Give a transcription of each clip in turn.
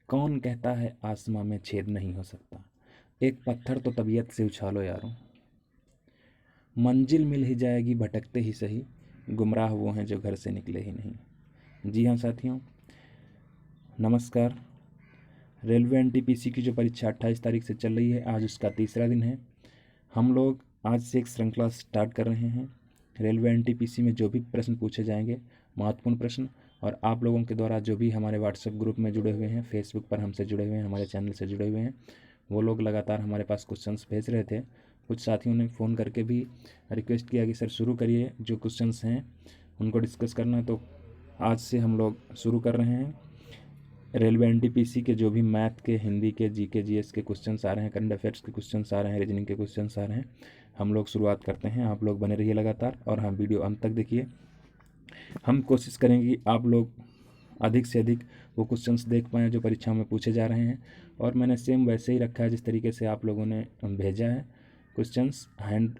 कौन कहता है आसमां में छेद नहीं हो सकता, एक पत्थर तो तबीयत से उछालो यारों। मंजिल मिल ही जाएगी भटकते ही सही, गुमराह वो हैं जो घर से निकले ही नहीं। जी हाँ साथियों, नमस्कार। रेलवे एनटीपीसी की जो परीक्षा 28 तारीख से चल रही है, आज उसका तीसरा दिन है। हम लोग आज से एक श्रृंखला स्टार्ट कर रहे हैं। रेलवे एनटीपीसी में जो भी प्रश्न पूछे जाएंगे, महत्वपूर्ण प्रश्न, और आप लोगों के द्वारा जो भी हमारे व्हाट्सएप ग्रुप में जुड़े हुए हैं, फेसबुक पर हमसे जुड़े हुए हैं, हमारे चैनल से जुड़े हुए हैं, वो लोग लगातार हमारे पास क्वेश्चंस भेज रहे थे। कुछ साथियों ने फ़ोन करके भी रिक्वेस्ट किया कि सर शुरू करिए, जो क्वेश्चंस हैं उनको डिस्कस करना है। तो आज से हम लोग शुरू कर रहे हैं। रेलवे एनटीपीसी के जो भी मैथ के, हिंदी के, जीके जीएस के क्वेश्चंस आ रहे हैं, करंट अफेयर्स के क्वेश्चंस आ रहे हैं, रीजनिंग के क्वेश्चंस आ रहे हैं, हम लोग शुरुआत करते हैं। आप लोग बने रहिए लगातार, और हाँ, वीडियो अंत तक देखिए। हम कोशिश करेंगे कि आप लोग अधिक से अधिक वो क्वेश्चंस देख पाएँ जो परीक्षा में पूछे जा रहे हैं, और मैंने सेम वैसे ही रखा है जिस तरीके से आप लोगों ने भेजा है। क्वेश्चंस हैंड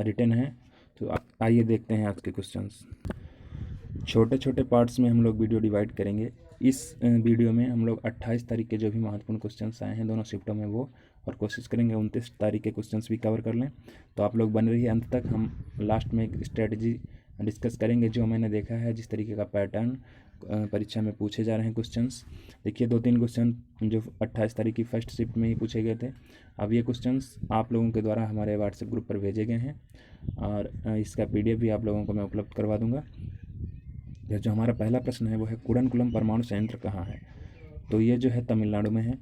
रिटन है। तो आइए देखते हैं आज के क्वेश्चंस। छोटे छोटे पार्ट्स में हम लोग वीडियो डिवाइड करेंगे। इस वीडियो में हम लोग 28 तारीख के जो भी महत्वपूर्ण क्वेश्चंस आए हैं दोनों शिफ्टों में, वो, और कोशिश करेंगे 29 तारीख के क्वेश्चंस भी कवर कर लें। तो आप लोग बने रहिए अंत तक। हम लास्ट में एक स्ट्रेटजी डिस्कस करेंगे जो मैंने देखा है, जिस तरीके का पैटर्न परीक्षा में पूछे जा रहे हैं क्वेश्चंस। देखिए 2-3 क्वेश्चन जो 28 तारीख की फर्स्ट शिफ्ट में ही पूछे गए थे, अब ये क्वेश्चंस आप लोगों के द्वारा हमारे व्हाट्सएप ग्रुप पर भेजे गए हैं, और इसका PDF भी आप लोगों को मैं उपलब्ध करवा दूँगा। जो हमारा पहला प्रश्न है वो है, कुडनकुलम परमाणु संयंत्र कहाँ है? तो ये जो है तमिलनाडु में है।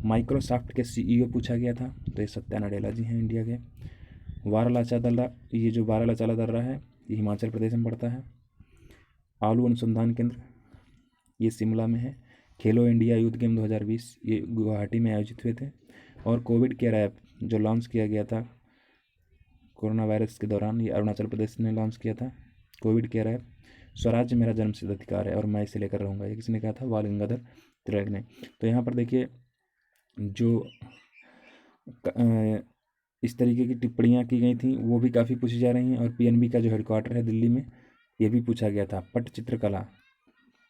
माइक्रोसॉफ्ट के CEO पूछा गया था, तो ये सत्या नडेला जी हैं इंडिया के। वारालाचा दर्रा, ये जो वारालाचा दर्रा है ये हिमाचल प्रदेश में पड़ता है। आलू अनुसंधान केंद्र, ये शिमला में है। खेलो इंडिया यूथ गेम 2020, ये गुवाहाटी में आयोजित हुए थे। और कोविड केयर ऐप जो लॉन्च किया गया था कोरोना वायरस के दौरान, ये अरुणाचल प्रदेश ने लॉन्च किया था कोविड केयर ऐप। स्वराज्य मेरा जन्मसिद्ध अधिकार है और मैं इसे लेकर रहूँगा, ये किसने कहा था? बाल गंगाधर तिलक ने। तो यहाँ पर देखिए जो इस तरीके की टिप्पणियाँ की गई थी वो भी काफ़ी पूछी जा रही हैं। और PNB का जो हेडक्वार्टर है दिल्ली में, ये भी पूछा गया था।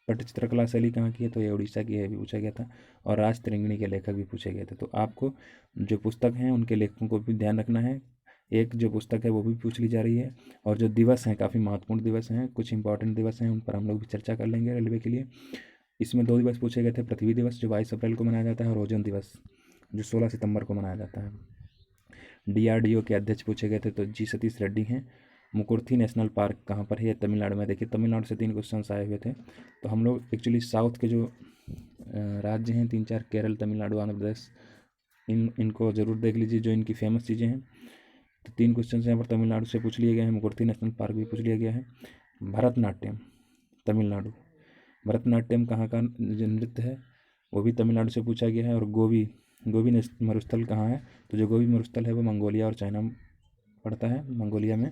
पट्टचित्रकला शैली कहाँ की है? तो ये उड़ीसा की है, भी पूछा गया था। और राज तरंगिणी के लेखक भी पूछे गए थे। तो आपको जो पुस्तक हैं उनके लेखकों को भी ध्यान रखना है। एक जो पुस्तक है वो भी पूछ ली जा रही है। और जो दिवस हैं, काफ़ी महत्वपूर्ण दिवस हैं, कुछ इंपॉर्टेंट दिवस हैं, उन पर हम लोग भी चर्चा कर लेंगे रेलवे के लिए। इसमें 2 दिवस पूछे गए थे, पृथ्वी दिवस जो 22 अप्रैल को मनाया जाता है, और ओजोन दिवस जो 16 सितंबर को मनाया जाता है। DRDO के अध्यक्ष पूछे गए थे, तो जी सतीश रेड्डी हैं। मुकुर्थी नेशनल पार्क कहाँ पर है? तमिलनाडु में। देखिए तमिलनाडु से 3 क्वेश्चन आए हुए थे। तो हम लोग एक्चुअली साउथ के जो राज्य हैं 3-4, केरल, तमिलनाडु, आंध्र प्रदेश, इनको ज़रूर देख लीजिए जो इनकी फेमस चीज़ें हैं। तो 3 क्वेश्चन यहाँ पर तमिलनाडु से पूछ लिए गए हैं। मुकुर्थी नेशनल पार्क भी पूछ लिया गया है। भरतनाट्यम, तमिलनाडु। भरतनाट्यम कहाँ का नृत्य है? वो भी तमिलनाडु से पूछा गया है। और गोभी मरुस्थल कहाँ है? तो जो गोभी मरुस्थल है वो मंगोलिया और चाइना में पड़ता है, मंगोलिया में,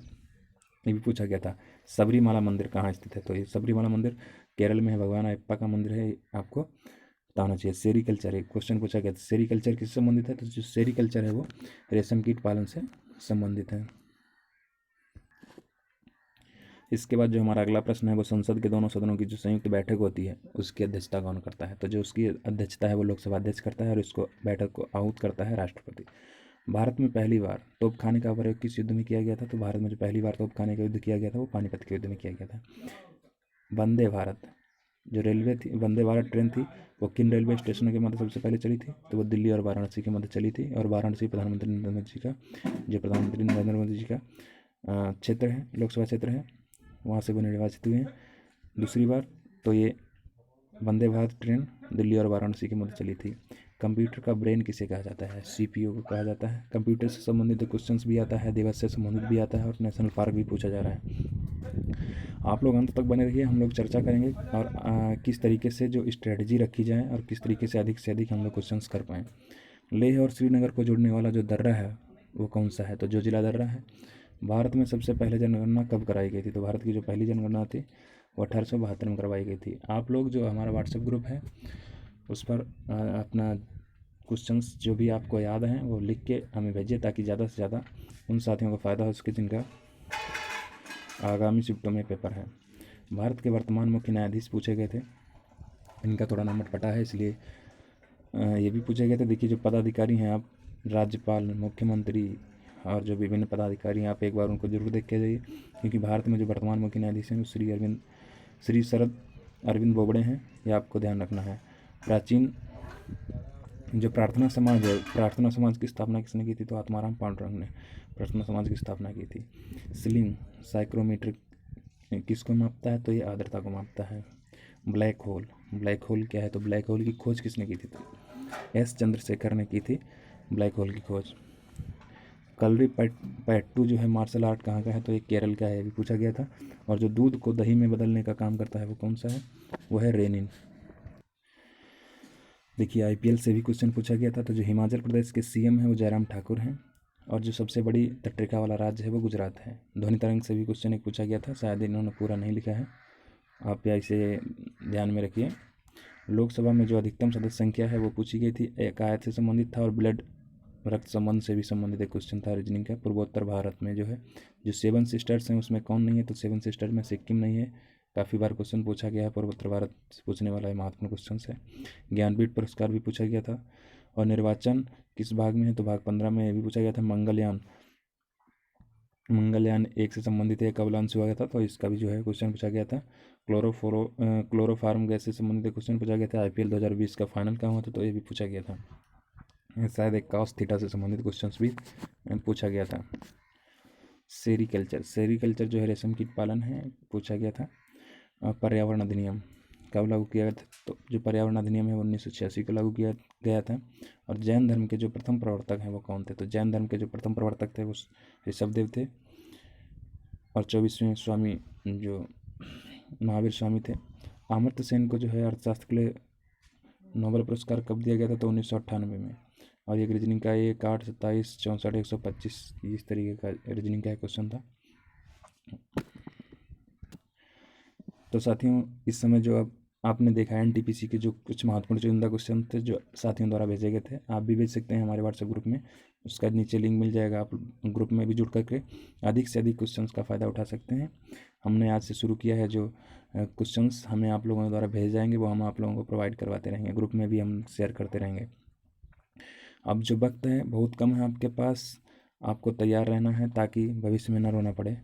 ये भी पूछा गया था। सबरीमाला मंदिर कहाँ स्थित है? तो ये सबरीमाला मंदिर केरल में है, भगवान अयप्पा का मंदिर है, आपको बताना चाहिए। सेरीकल्चर, एक क्वेश्चन पूछा गया था, सेरीकल्चर किससे संबंधित है? तो जो सेरीकल्चर है वो रेशम कीट पालन से संबंधित है। इसके बाद जो हमारा अगला प्रश्न है वो, संसद के दोनों सदनों की जो संयुक्त बैठक होती है उसकी अध्यक्षता कौन करता है? तो जो उसकी अध्यक्षता है वो लोकसभा अध्यक्ष करता है, और इसको बैठक को आहूत करता है राष्ट्रपति। भारत में पहली बार तोप खाने का प्रयोग किस युद्ध में किया गया था? तो भारत में जो पहली बार तोप खाने का युद्ध किया गया था वो पानीपत के युद्ध में किया गया था। वंदे भारत जो रेलवे थी, वंदे भारत ट्रेन थी, वो किन रेलवे स्टेशनों के मध्य सबसे पहले चली थी? तो वो दिल्ली और वाराणसी के मध्य चली थी। और वाराणसी प्रधानमंत्री नरेंद्र मोदी जी का क्षेत्र है, लोकसभा क्षेत्र है, वहाँ से वो निर्वाचित हुए हैं दूसरी बार। तो ये वंदे भारत ट्रेन दिल्ली और वाराणसी के मध्य चली थी। कंप्यूटर का ब्रेन किसे कहा जाता है? CPU को कहा जाता है। कंप्यूटर से संबंधित क्वेश्चंस भी आता है, दिवस से संबंधित भी आता है, और नेशनल पार्क भी पूछा जा रहा है। आप लोग अंत तक बने रहिए, हम लोग चर्चा करेंगे और किस तरीके से जो स्ट्रेटजी रखी जाए और किस तरीके से अधिक हम लोग क्वेश्चंस कर पाएँ। लेह और श्रीनगर को जोड़ने वाला जो दर्रा है वो कौन सा है? तो जो जिला दर्रा है। भारत में सबसे पहले जनगणना कब कराई गई थी? तो भारत की जो पहली जनगणना थी वो 1872 में करवाई गई थी। आप लोग जो हमारा व्हाट्सएप ग्रुप है उस पर अपना क्वेश्चंस जो भी आपको याद हैं वो लिख के हमें भेजिए, ताकि ज़्यादा से ज़्यादा उन साथियों को फ़ायदा हो सके जिनका आगामी शिफ्टों में पेपर है। भारत के वर्तमान मुख्य न्यायाधीश पूछे गए थे, इनका थोड़ा नाम अटपटा है इसलिए ये भी पूछा गया था। देखिए जो पदाधिकारी हैं आप, राज्यपाल, मुख्यमंत्री और जो विभिन्न पदाधिकारी हैं, आप एक बार उनको जरूर देख के जाइए, क्योंकि भारत में जो वर्तमान मुख्य न्यायाधीश हैं वो श्री शरद अरविंद बोबड़े हैं, ये आपको ध्यान रखना है। प्राचीन जो प्रार्थना समाज है, प्रार्थना समाज की स्थापना किसने की थी? तो आत्माराम पांडुरंग ने प्रार्थना समाज की स्थापना की थी। स्लिंग साइक्रोमीटर किसको मापता है? तो ये आर्द्रता को मापता है। ब्लैक होल, ब्लैक होल क्या है? तो ब्लैक होल की खोज किसने की थी? तो एस चंद्रशेखर ने की थी ब्लैक होल की खोज। कलरी पैट्टू जो है मार्शल आर्ट कहाँ का है? तो ये केरल का है, ये भी पूछा गया था। और जो दूध को दही में बदलने का काम करता है वो कौन सा है? वो है रेनिन। देखिए आईपीएल से भी क्वेश्चन पूछा गया था। तो जो हिमाचल प्रदेश के सीएम हैं वो जयराम ठाकुर हैं, और जो सबसे बड़ी तटरेखा वाला राज्य है वो गुजरात है। ध्वनि तरंग से भी क्वेश्चन एक पूछा गया था, शायद इन्होंने पूरा नहीं लिखा है, आप या इसे ध्यान में रखिए। लोकसभा में जो अधिकतम सदस्य संख्या है वो पूछी गई थी, एक आयत से संबंधित था और ब्लड रक्त संबंध से भी संबंधित एक क्वेश्चन था रीजनिंग का। पूर्वोत्तर भारत में जो है जो 7 सिस्टर्स हैं उसमें कौन नहीं है? तो 7 सिस्टर में सिक्किम नहीं है। काफ़ी बार क्वेश्चन पूछा गया है, पूर्वोत्तर भारत से पूछने वाला है, महत्वपूर्ण क्वेश्चन है। ज्ञानपीठ पुरस्कार भी पूछा गया था। और निर्वाचन किस भाग में है? तो भाग 15 में। ये भी पूछा गया था। मंगलयान 1 से संबंधित है, कब लॉन्च हुआ था? तो इसका भी जो है क्वेश्चन पूछा गया था। क्लोरोफार्म गैस से संबंधित क्वेश्चन पूछा गया था। आईपीएल 2020 का फाइनल कहाँ हुआ था? तो ये भी पूछा गया था। शायद एक कॉस थीटा से संबंधित क्वेश्चंस भी पूछा गया था। सेरीकल्चर जो है रेशम कीट पालन है, पूछा गया था। पर्यावरण अधिनियम कब लागू किया गया था? तो जो पर्यावरण अधिनियम है वो 1986 को लागू किया गया था। और जैन धर्म के जो प्रथम प्रवर्तक हैं वो कौन थे? तो जैन धर्म के जो प्रथम प्रवर्तक थे वो ऋषभदेव थे। और 24वें स्वामी जो महावीर स्वामी थे। अमर्त्य सेन को जो है अर्थशास्त्र के लिए नोबेल पुरस्कार कब दिया गया था? तो 1998 में। और ये रीजनिंग का 1, 8, 27, 64, 125 इस तरीके का रीजनिंग का क्वेश्चन था। तो साथियों इस समय जो अब आपने देखा एनटीपीसी के जो कुछ महत्वपूर्ण चुनिंदा क्वेश्चन थे जो साथियों द्वारा भेजे गए थे, आप भी भेज सकते हैं हमारे व्हाट्सएप ग्रुप में, उसका नीचे लिंक मिल जाएगा। आप ग्रुप में भी जुड़ करके अधिक से अधिक क्वेश्चंस का फ़ायदा उठा सकते हैं। हमने आज से शुरू किया है, जो क्वेश्चंस हमें आप लोगों द्वारा भेजे जाएंगे वो हम आप लोगों को प्रोवाइड करवाते रहेंगे, ग्रुप में भी हम शेयर करते रहेंगे। अब जो वक्त है बहुत कम है आपके पास, आपको तैयार रहना है ताकि भविष्य में ना रोना पड़े।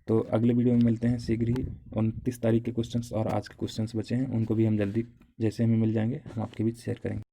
तो अगले वीडियो में मिलते हैं शीघ्र ही। 29 तारीख के क्वेश्चंस और आज के क्वेश्चंस बचे हैं, उनको भी हम जल्दी जैसे हमें मिल जाएंगे हम आपके बीच शेयर करेंगे।